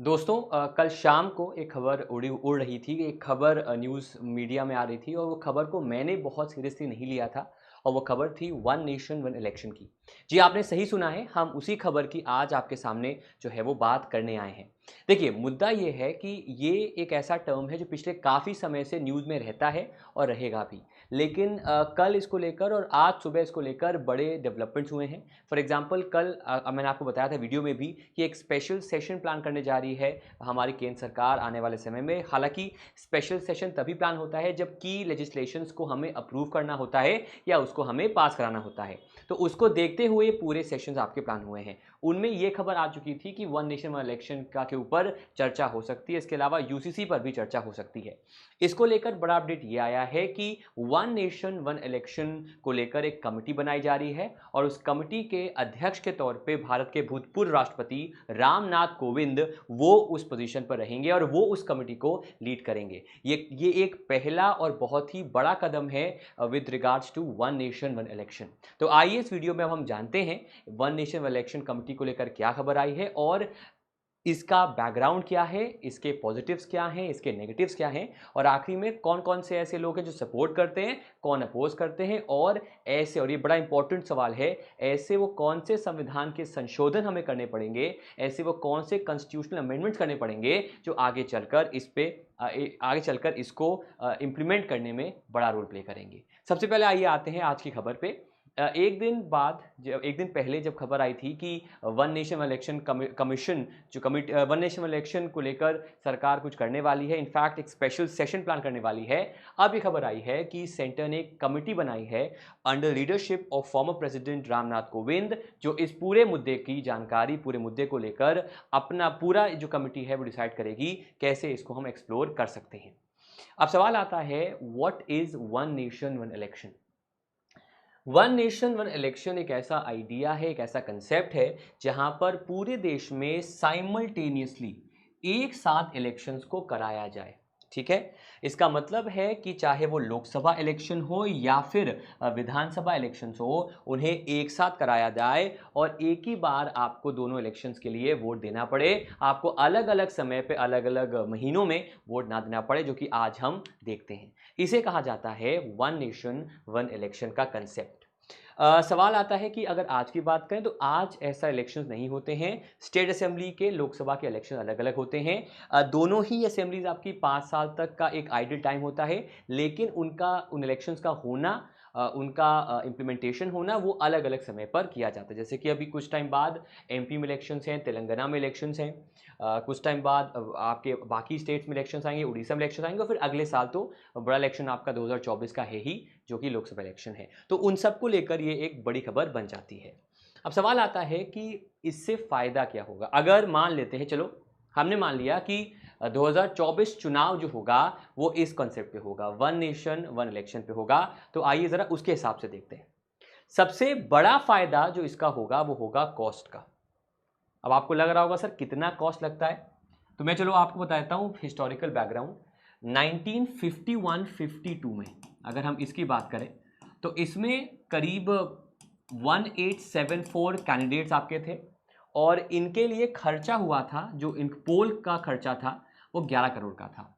दोस्तों कल शाम को एक खबर उड़ रही थी। एक खबर न्यूज़ मीडिया में आ रही थी और वो खबर को मैंने बहुत सीरियसली नहीं लिया था और वो खबर थी वन नेशन वन इलेक्शन की। जी, आपने सही सुना है, हम उसी खबर की आज आपके सामने जो है वो बात करने आए हैं। देखिए, मुद्दा ये है कि ये एक ऐसा टर्म है जो पिछले काफ़ी समय से न्यूज़ में रहता है और रहेगा भी। लेकिन कल इसको लेकर और आज सुबह इसको लेकर बड़े डेवलपमेंट्स हुए हैं। फॉर एग्ज़ाम्पल कल मैंने आपको बताया था वीडियो में भी कि एक स्पेशल सेशन प्लान करने जा रही है हमारी केंद्र सरकार आने वाले समय में। हालाँकि स्पेशल सेशन तभी प्लान होता है जब की लेजिस्लेशंस को हमें अप्रूव करना होता है या उसको हमें पास कराना होता है। तो उसको देखते हुए पूरे सेशंस आपके प्लान हुए हैं। उनमें ये खबर आ चुकी थी कि वन नेशन वन इलेक्शन का के ऊपर चर्चा हो सकती है। इसके अलावा यूसीसी पर भी चर्चा हो सकती है। इसको लेकर बड़ा अपडेट ये आया है कि वन नेशन वन इलेक्शन को लेकर एक कमेटी बनाई जा रही है और उस कमेटी के अध्यक्ष के तौर पे भारत के भूतपूर्व राष्ट्रपति रामनाथ कोविंद वो उस पोजीशन पर रहेंगे और वो उस कमेटी को लीड करेंगे। ये एक पहला और बहुत ही बड़ा कदम है with regards to one nation one election. तो आइए इस वीडियो में अब हम जानते हैं one nation one election committee को लेकर क्या खबर आई है और इसका बैकग्राउंड क्या है, इसके पॉजिटिव्स क्या हैं, इसके नेगेटिव्स क्या हैं और आखिरी में कौन-कौन से ऐसे लोग हैं जो सपोर्ट करते हैं, कौन अपोज करते हैं और ऐसे, और ये बड़ा इंपॉर्टेंट सवाल है, ऐसे वो कौन से संविधान के संशोधन हमें करने पड़ेंगे, ऐसे वो कौन से कॉन्स्टिट्यूशनल अमेंडमेंट्स करने पड़ेंगे जो आगे चलकर आगे चलकर इसको इम्प्लीमेंट करने में बड़ा रोल प्ले करेंगे। सबसे पहले आइए आते हैं आज की खबर पे। एक दिन पहले जब खबर आई थी कि one nation one election commission जो वन नेशन वन इलेक्शन को लेकर सरकार कुछ करने वाली है, इनफैक्ट एक स्पेशल सेशन प्लान करने वाली है। अब ये खबर आई है कि सेंटर ने एक कमेटी बनाई है under leadership of former president Ramnath Kovind, जो इस पूरे मुद्दे की जानकारी, पूरे मुद्दे को लेकर अपना पूरा जो कमेटी है वो डिसाइड करेगी कैसे इसको हम एक्सप्लोर कर सकते हैं। अब सवाल आता है, what is one nation one election? One nation one election एक ऐसा आइडिया है, एक ऐसा कंसेप्ट है जहां पर पूरे देश में साइमल्टेनियसली एक साथ इलेक्शंस को कराया जाए। ठीक है, इसका मतलब है कि चाहे वो लोकसभा इलेक्शन हो या फिर विधानसभा इलेक्शंस हो, उन्हें एक साथ कराया जाए और एक ही बार आपको दोनों इलेक्शंस के लिए वोट देना पड़े। आपको अलग अलग समय पे अलग अलग महीनों में वोट ना देना पड़े, जो कि आज हम देखते हैं। इसे कहा जाता है वन नेशन वन इलेक्शन का कंसेप्ट। सवाल आता है कि अगर आज की बात करें तो आज ऐसा इलेक्शंस नहीं होते हैं। स्टेट असेंबली के, लोकसभा के इलेक्शन अलग अलग होते हैं। दोनों ही असेंबलीज आपकी 5 साल तक का एक आइडियल टाइम होता है, लेकिन उन इलेक्शंस का होना, उनका इम्प्लीमेंटेशन होना वो अलग अलग समय पर किया जाता है। जैसे कि अभी कुछ टाइम बाद एमपी में इलेक्शंस हैं, तेलंगाना में इलेक्शंस हैं, कुछ टाइम बाद आपके बाकी स्टेट्स में इलेक्शंस आएंगे, उड़ीसा में इलेक्शन आएंगे और फिर अगले साल तो बड़ा इलेक्शन आपका 2024 का है ही, जो कि लोकसभा इलेक्शन है। तो उन सबको लेकर ये एक बड़ी खबर बन जाती है। अब सवाल आता है कि इससे फ़ायदा क्या होगा? अगर मान लेते हैं, चलो हमने मान लिया कि 2024 चुनाव जो होगा वो इस कॉन्सेप्ट पे होगा, वन नेशन वन इलेक्शन पे होगा। तो आइए ज़रा उसके हिसाब से देखते हैं। सबसे बड़ा फ़ायदा जो इसका होगा वो होगा कॉस्ट का। अब आपको लग रहा होगा सर कितना कॉस्ट लगता है, तो मैं चलो आपको बताता हूँ हिस्टोरिकल बैकग्राउंड। 1951-52 में अगर हम इसकी बात करें तो इसमें करीब 1874 कैंडिडेट्स आपके थे और इनके लिए खर्चा हुआ था, जो इन पोल का खर्चा था वो 11 करोड़ का था।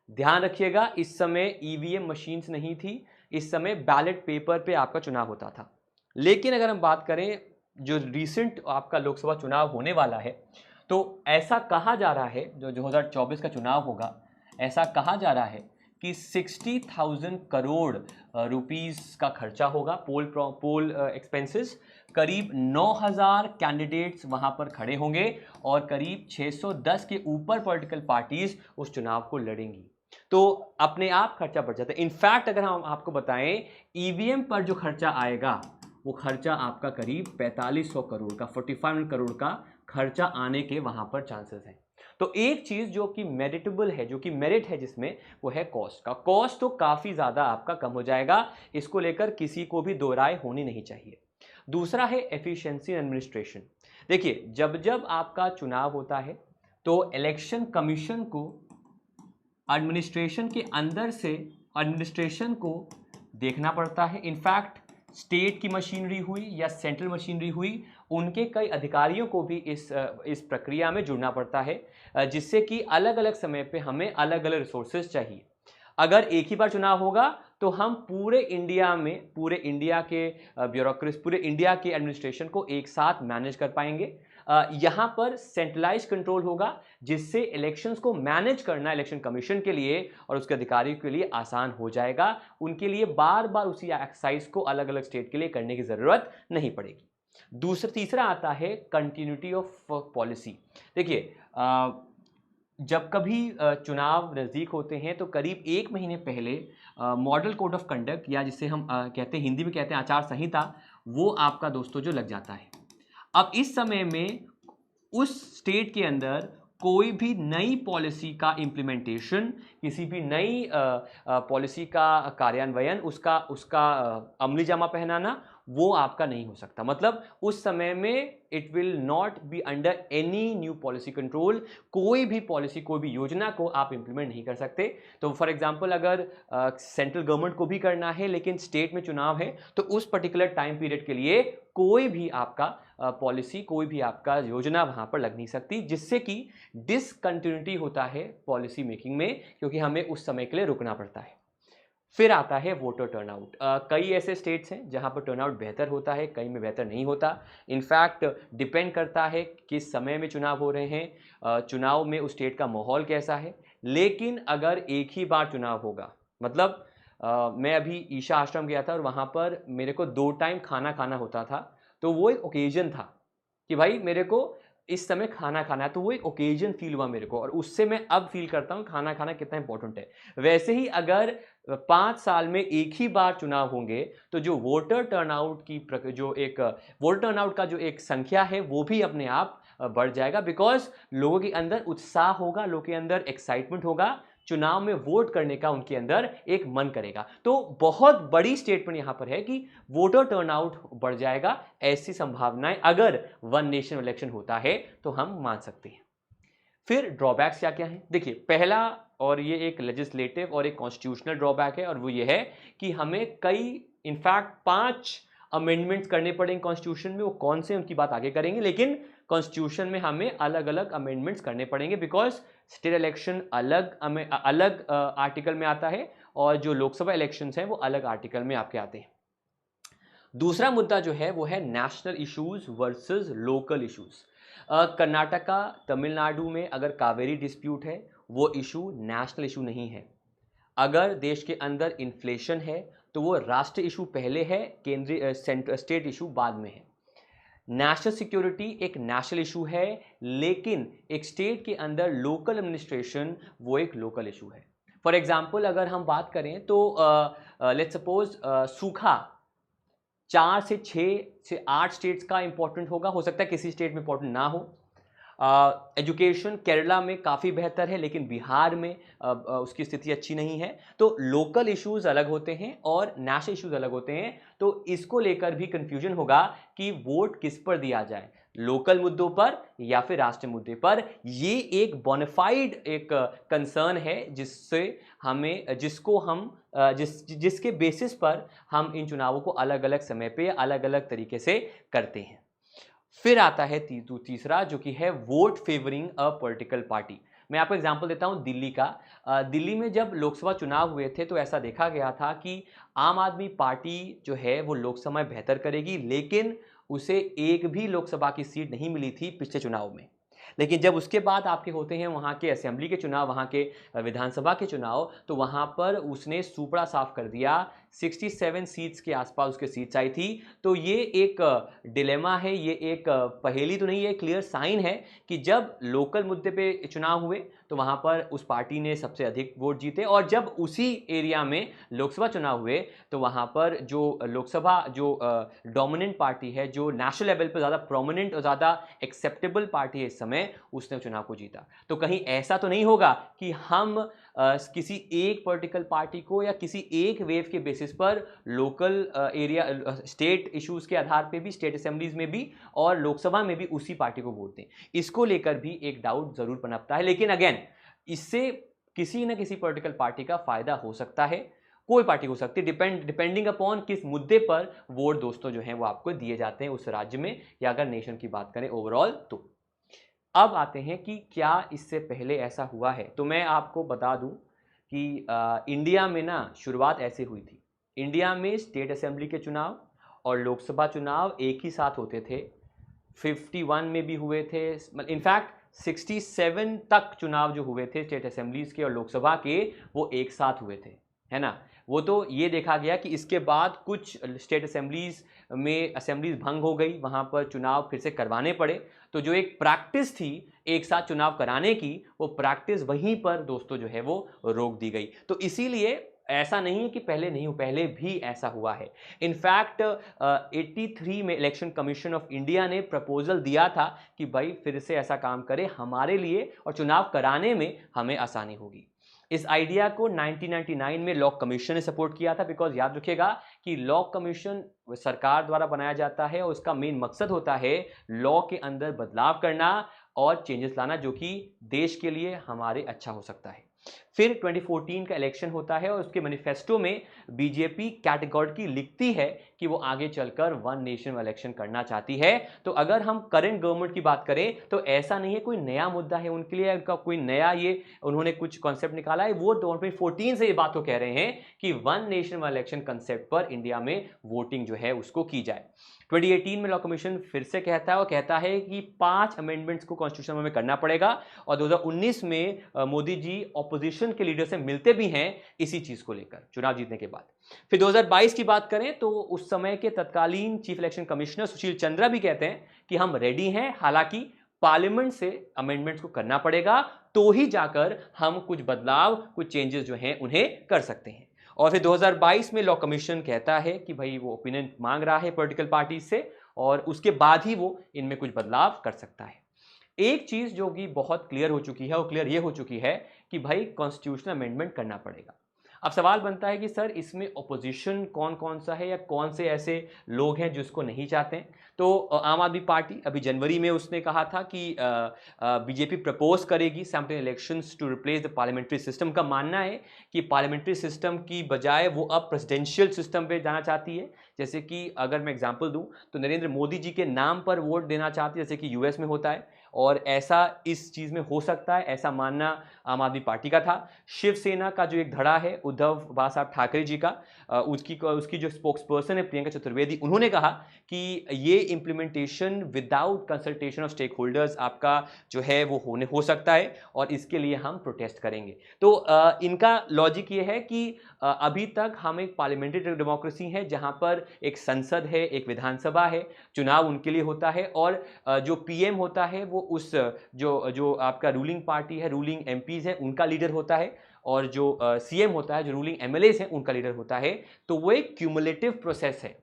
ध्यान रखिएगा, इस समय ईवीएम मशीन्स नहीं थी, इस समय बैलेट पेपर पे आपका चुनाव होता था। लेकिन अगर हम बात करें जो रिसेंट आपका लोकसभा चुनाव होने वाला है, तो ऐसा कहा जा रहा है, जो 2024 का चुनाव होगा, ऐसा कहा जा रहा है कि 60,000 करोड़ रुपीस का खर्चा होगा, पोल एक्सपेंसेस। करीब 9,000 कैंडिडेट्स वहां पर खड़े होंगे और करीब 610 के ऊपर पॉलिटिकल पार्टीज उस चुनाव को लड़ेंगी। तो अपने आप खर्चा बढ़ जाता है। इनफैक्ट अगर हम आपको बताएं, ईवीएम पर जो खर्चा आएगा वो खर्चा आपका करीब 4500 करोड़ का, 4500 करोड़ का खर्चा आने के वहां पर चांसेस हैं। तो एक चीज जो कि मेरिटेबल है, जो कि मेरिट है जिसमें, वो है कॉस्ट का। कॉस्ट तो काफी ज्यादा आपका कम हो जाएगा, इसको लेकर किसी को भी दो राय होनी नहीं चाहिए। दूसरा है एफिशिएंसी एडमिनिस्ट्रेशन। देखिए, जब जब आपका चुनाव होता है तो इलेक्शन कमीशन को एडमिनिस्ट्रेशन के अंदर से एडमिनिस्ट्रेशन को देखना पड़ता है। इनफैक्ट स्टेट की मशीनरी हुई या सेंट्रल मशीनरी हुई, उनके कई अधिकारियों को भी इस प्रक्रिया में जुड़ना पड़ता है, जिससे कि अलग अलग समय पे हमें अलग अलग रिसोर्सेज चाहिए। अगर एक ही बार चुनाव होगा तो हम पूरे इंडिया के ब्यूरोक्रेसी, पूरे इंडिया के एडमिनिस्ट्रेशन को एक साथ मैनेज कर पाएंगे। यहाँ पर सेंट्रलाइज कंट्रोल होगा, जिससे इलेक्शंस को मैनेज करना इलेक्शन कमीशन के लिए और उसके अधिकारियों के लिए आसान हो जाएगा। उनके लिए बार बार उसी एक्सरसाइज को अलग अलग स्टेट के लिए करने की जरूरत नहीं पड़ेगी। तीसरा आता है कंटिन्यूटी ऑफ पॉलिसी। देखिए, जब कभी चुनाव नज़दीक होते हैं तो करीब 1 महीने पहले मॉडल कोड ऑफ कंडक्ट, या जिसे हम कहते हैं, हिंदी में कहते हैं आचार संहिता, वो आपका दोस्तों जो लग जाता है। अब इस समय में उस स्टेट के अंदर कोई भी नई पॉलिसी का इम्प्लीमेंटेशन, किसी भी नई पॉलिसी का कार्यान्वयन, उसका अमली जामा पहनाना, वो आपका नहीं हो सकता। मतलब उस समय में it will not be under any new policy control. कोई भी पॉलिसी, कोई भी योजना को आप इम्प्लीमेंट नहीं कर सकते। तो फॉर एग्जांपल, अगर सेंट्रल गवर्नमेंट को भी करना है लेकिन स्टेट में चुनाव है, तो उस पर्टिकुलर टाइम पीरियड के लिए कोई भी आपका पॉलिसी, कोई भी आपका योजना वहां पर लग नहीं सकती, जिससे कि डिसकंटिन्यूटी होता है पॉलिसी मेकिंग में, क्योंकि हमें उस समय के लिए रुकना पड़ता है। फिर आता है वोटर टर्नआउट। कई ऐसे स्टेट्स हैं जहां पर टर्नआउट बेहतर होता है, कई में बेहतर नहीं होता। इनफैक्ट डिपेंड करता है किस समय में चुनाव हो रहे हैं, चुनाव में उस स्टेट का माहौल कैसा है। लेकिन अगर एक ही बार चुनाव होगा, मतलब मैं अभी ईशा आश्रम गया था और वहाँ पर मेरे को 2 टाइम खाना खाना होता था, तो वो एक ओकेजन था कि भाई मेरे को इस समय खाना खाना है, तो वो एक ओकेजन फील हुआ मेरे को, और उससे मैं अब फील करता हूँ खाना खाना कितना इंपॉर्टेंट है। वैसे ही अगर 5 साल में एक ही बार चुनाव होंगे, तो जो वोटर टर्नआउट का जो एक संख्या है, वो भी अपने आप बढ़ जाएगा, बिकॉज लोगों के अंदर उत्साह होगा, लोगों के अंदर एक्साइटमेंट होगा, चुनाव में वोट करने का उनके अंदर एक मन करेगा। तो बहुत बड़ी स्टेटमेंट यहां पर है कि वोटर टर्नआउट बढ़ जाएगा। ऐसी संभावनाएं अगर वन नेशन इलेक्शन होता है तो हम मान सकते हैं। फिर ड्रॉबैक्स क्या क्या हैं? देखिए, पहला, और ये एक लेजिस्लेटिव और एक कॉन्स्टिट्यूशनल ड्रॉबैक है, और वो ये है कि हमें इनफैक्ट 5 अमेंडमेंट्स करने पड़ेंगे कॉन्स्टिट्यूशन में। वो कौन से, उनकी बात आगे करेंगे, लेकिन कॉन्स्टिट्यूशन में हमें अलग अलग अमेंडमेंट्स करने पड़ेंगे, बिकॉज स्टेट इलेक्शन अलग आर्टिकल में आता है, और जो लोकसभा इलेक्शंस हैं वो अलग आर्टिकल में आपके आते हैं। दूसरा मुद्दा जो है वो है national issues versus local issues. Karnataka, Tamil Nadu में अगर कावेरी डिस्प्यूट है, वो इशू नेशनल इशू नहीं है। अगर देश के अंदर इन्फ्लेशन है, तो वो राष्ट्रीय इशू पहले है, केंद्रीय स्टेट इशू बाद में है। नेशनल सिक्योरिटी एक नेशनल इशू है, लेकिन एक स्टेट के अंदर लोकल एडमिनिस्ट्रेशन वो एक लोकल इशू है। फॉर एग्जाम्पल, अगर हम बात करें तो लेट्स सपोज सूखा 4 से 6 से 8 स्टेट्स का इंपॉर्टेंट होगा, हो सकता है किसी स्टेट में इंपॉर्टेंट ना हो। एजुकेशन केरला में काफ़ी बेहतर है, लेकिन बिहार में उसकी स्थिति अच्छी नहीं है। तो लोकल इश्यूज अलग होते हैं और नेशनल इश्यूज अलग होते हैं। तो इसको लेकर भी कंफ्यूजन होगा कि वोट किस पर दिया जाए, लोकल मुद्दों पर या फिर राष्ट्रीय मुद्दे पर। ये एक बोनाफाइड एक कंसर्न है जिसके बेसिस पर हम इन चुनावों को अलग अलग समय पे अलग अलग तरीके से करते हैं। फिर आता है तीसरा, जो कि है vote favouring a political party. मैं आपको एग्जांपल देता हूं दिल्ली का। दिल्ली में जब लोकसभा चुनाव हुए थे तो ऐसा देखा गया था कि आम आदमी पार्टी जो है वो लोकसभा में बेहतर करेगी, लेकिन उसे एक भी लोकसभा की सीट नहीं मिली थी पिछले चुनाव में। लेकिन जब उसके बाद आपके होते हैं वहाँ के असेंबली के चुनाव, वहाँ के विधानसभा के चुनाव, तो वहाँ पर उसने सुपड़ा साफ कर दिया। 67 सीट्स के आसपास उसके सीट्स आई थी। तो ये एक डिलेमा है, ये एक पहेली तो नहीं है, क्लियर साइन है कि जब लोकल मुद्दे पे चुनाव हुए तो वहाँ पर उस पार्टी ने सबसे अधिक वोट जीते, और जब उसी एरिया में लोकसभा चुनाव हुए तो वहाँ पर जो लोकसभा जो डोमिनेंट पार्टी है, जो नेशनल लेवल पर ज़्यादा प्रोमिनेंट और ज़्यादा एक्सेप्टेबल पार्टी है इस समय, उसने चुनाव को जीता। तो कहीं ऐसा तो नहीं होगा कि हम किसी एक पॉलिटिकल पार्टी को या किसी एक वेव के बेसिस पर लोकल एरिया स्टेट इश्यूज के आधार पे भी, स्टेट असेंबलीज में भी और लोकसभा में भी उसी पार्टी को वोट दें। इसको लेकर भी एक डाउट जरूर पनपता है, लेकिन अगेन इससे किसी न किसी पॉलिटिकल पार्टी का फायदा हो सकता है। कोई पार्टी हो सकती है, डिपेंडिंग अपॉन किस मुद्दे पर वोट दोस्तों जो हैं वो आपको दिए जाते हैं उस राज्य में, या अगर नेशन की बात करें ओवरऑल तो। अब आते हैं कि क्या इससे पहले ऐसा हुआ है, तो मैं आपको बता दूं कि इंडिया में ना शुरुआत ऐसे हुई थी। इंडिया में स्टेट असेंबली के चुनाव और लोकसभा चुनाव एक ही साथ होते थे। 51 में भी हुए थे, इनफैक्ट 67 तक चुनाव जो हुए थे स्टेट असेंबलीज के और लोकसभा के, वो एक साथ हुए थे, है ना। वो तो ये देखा गया कि इसके बाद कुछ स्टेट असेंबलीज में असेंबलीज भंग हो गई, वहाँ पर चुनाव फिर से करवाने पड़े। तो जो एक प्रैक्टिस थी एक साथ चुनाव कराने की, वो प्रैक्टिस वहीं पर दोस्तों जो है वो रोक दी गई। तो इसीलिए ऐसा नहीं है कि पहले नहीं हो, पहले भी ऐसा हुआ है। इनफैक्ट 83 में इलेक्शन कमीशन ऑफ इंडिया ने प्रपोजल दिया था कि भाई फिर से ऐसा काम करें हमारे लिए और चुनाव कराने में हमें आसानी होगी। इस आइडिया को 1999 में लॉ कमीशन ने सपोर्ट किया था, बिकॉज याद रखिएगा कि लॉ कमीशन सरकार द्वारा बनाया जाता है और उसका मेन मकसद होता है लॉ के अंदर बदलाव करना और चेंजेस लाना, जो कि देश के लिए हमारे अच्छा हो सकता है। फिर 2014 का इलेक्शन होता है और उसके मैनिफेस्टो में बीजेपी कैटेगोरिकली लिखती है कि वो आगे चलकर वन नेशन इलेक्शन करना चाहती है। तो अगर हम करंट गवर्नमेंट की बात करें तो ऐसा नहीं है कोई नया मुद्दा है उनके लिए, उनका कोई नया ये उन्होंने कुछ कॉन्सेप्ट निकाला है। वो 2014 से ये बात को कह रहे हैं कि वन नेशन इलेक्शन कंसेप्ट पर इंडिया में वोटिंग जो है उसको की जाए। 2018 में लॉ कमीशन फिर से कहता है और कहता है कि 5 अमेंडमेंट्स को कॉन्स्टिट्यूशन में करना पड़ेगा, और 2019 में मोदी जी ऑपोजिशन के लीडर से मिलते भी हैं इसी चीज को लेकर चुनाव जीतने के बाद। फिर 2022 की बात करें तो उस समय के तत्कालीन chief election commissioner Sushil Chandra भी कहते हैं कि हम रेडी हैं, हालांकि पार्लियामेंट से अमेंडमेंट्स को करना पड़ेगा, तो ही जाकर हम कुछ बदलाव कुछ चेंजेस जो हैं उन्हें कर सकते हैं। और फिर 2022 में लॉ कमीशन कहता है कि भाई वो ओपिनियन मांग रहा है पॉलिटिकल पार्टी से, और उसके बाद ही वो इनमें कुछ बदलाव कर सकता है। एक चीज जो कि बहुत क्लियर हो चुकी है, वो क्लियर ये हो चुकी है कि भाई कॉन्स्टिट्यूशनल अमेंडमेंट करना पड़ेगा। अब सवाल बनता है कि सर इसमें ऑपोजिशन कौन कौन सा है, या कौन से ऐसे लोग हैं जिसको नहीं चाहते हैं। तो आम आदमी पार्टी अभी जनवरी में उसने कहा था कि बीजेपी प्रपोज करेगी sampling elections to replace the parliamentary system. का मानना है कि पार्लियामेंट्री सिस्टम की बजाय वो अब प्रेसिडेंशियल सिस्टम पे जाना चाहती है। जैसे कि अगर मैं एग्जांपल दूं तो नरेंद्र मोदी जी के नाम पर वोट देना चाहती है, जैसे कि यूएस में होता है, और ऐसा इस चीज में हो सकता है, ऐसा मानना आम आदमी पार्टी का था। शिवसेना का जो एक धड़ा है उद्धव साहब ठाकरे जी का, उसकी जो स्पोक्स पर्सन है प्रियंका चतुर्वेदी, उन्होंने कहा कि ये implementation without consultation of stakeholders आपका जो है वो हो सकता है, और इसके लिए हम प्रोटेस्ट करेंगे। तो इनका लॉजिक ये है कि अभी तक हम एक पार्लियामेंट्री डेमोक्रेसी है जहां पर एक संसद है, एक विधानसभा है, चुनाव उनके लिए होता है, और जो पीएम होता है वो उस जो आपका रूलिंग पार्टी है, रूलिंग एमपीज है, उनका लीडर होता है, और जो सीएम होता है, जो रूलिंग एमएलएज हैं, उनका लीडर होता है। तो वो एक क्यूमुलेटिव प्रोसेस है।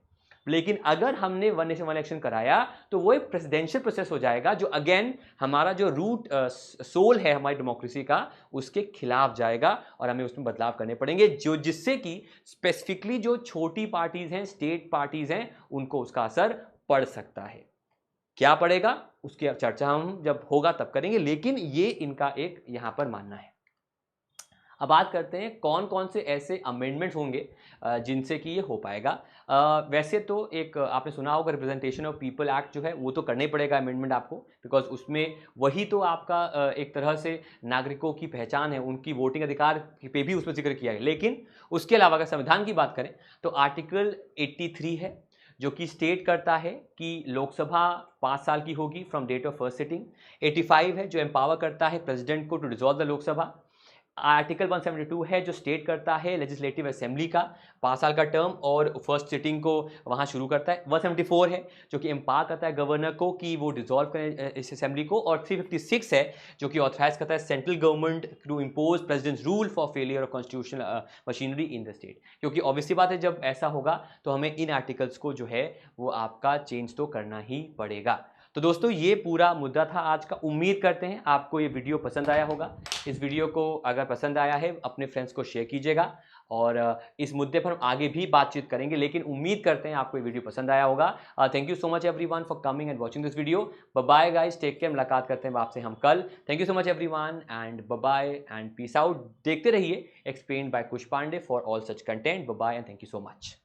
लेकिन अगर हमने वन नेशन वन इलेक्शन कराया तो वो एक प्रेसिडेंशियल प्रोसेस हो जाएगा, जो अगेन हमारा जो रूट सोल है हमारी डेमोक्रेसी का, उसके खिलाफ जाएगा, और हमें उसमें बदलाव करने पड़ेंगे, जो जिससे कि स्पेसिफिकली जो छोटी पार्टीज हैं, स्टेट पार्टीज हैं, उनको उसका असर पड़ सकता है। क्या पड़ेगा उसकी चर्चा हम जब होगा तब करेंगे, लेकिन ये इनका एक यहां पर मानना है। अब बात करते हैं कौन कौन से ऐसे अमेंडमेंट्स होंगे जिनसे कि ये हो पाएगा। वैसे तो एक आपने सुना होगा रिप्रेजेंटेशन ऑफ पीपल एक्ट जो है वो तो करना ही पड़ेगा अमेंडमेंट आपको, बिकॉज उसमें वही तो आपका एक तरह से नागरिकों की पहचान है, उनकी वोटिंग अधिकार पे भी उसमें जिक्र किया है। लेकिन उसके अलावा अगर संविधान की बात करें तो आर्टिकल 83 है, जो कि स्टेट करता है कि लोकसभा 5 साल की होगी from date of first sitting. 85 है जो एम्पावर करता है प्रेसिडेंट को to dissolve the Lok Sabha. Article 172 है जो स्टेट करता है लेजिस्लेटिव असेंबली का 5 साल का टर्म और फर्स्ट सिटिंग को वहां शुरू करता है। 174 है जो कि एम्पावर करता है गवर्नर को कि वो डिसॉल्व करें इस असेंबली को, और 356 है जो कि ऑथराइज करता है central government to impose president's rule for failure of constitutional machinery in the state. क्योंकि ऑब्वियसली बात है जब ऐसा होगा तो हमें इन आर्टिकल्स को जो है वो आपका चेंज तो करना ही पड़ेगा। तो दोस्तों ये पूरा मुद्दा था आज का। उम्मीद करते हैं आपको ये वीडियो पसंद आया होगा। इस वीडियो को अगर पसंद आया है अपने फ्रेंड्स को शेयर कीजिएगा, और इस मुद्दे पर हम आगे भी बातचीत करेंगे, लेकिन उम्मीद करते हैं आपको ये वीडियो पसंद आया होगा। Thank you so much everyone for coming and watching this video. Bye guys, take care, मुलाकात करते हैं आपसे हम कल। Thank you so much everyone and bye and peace out. देखते रहिए explained by Kush Pandey for all such content. Bye and thank you so much.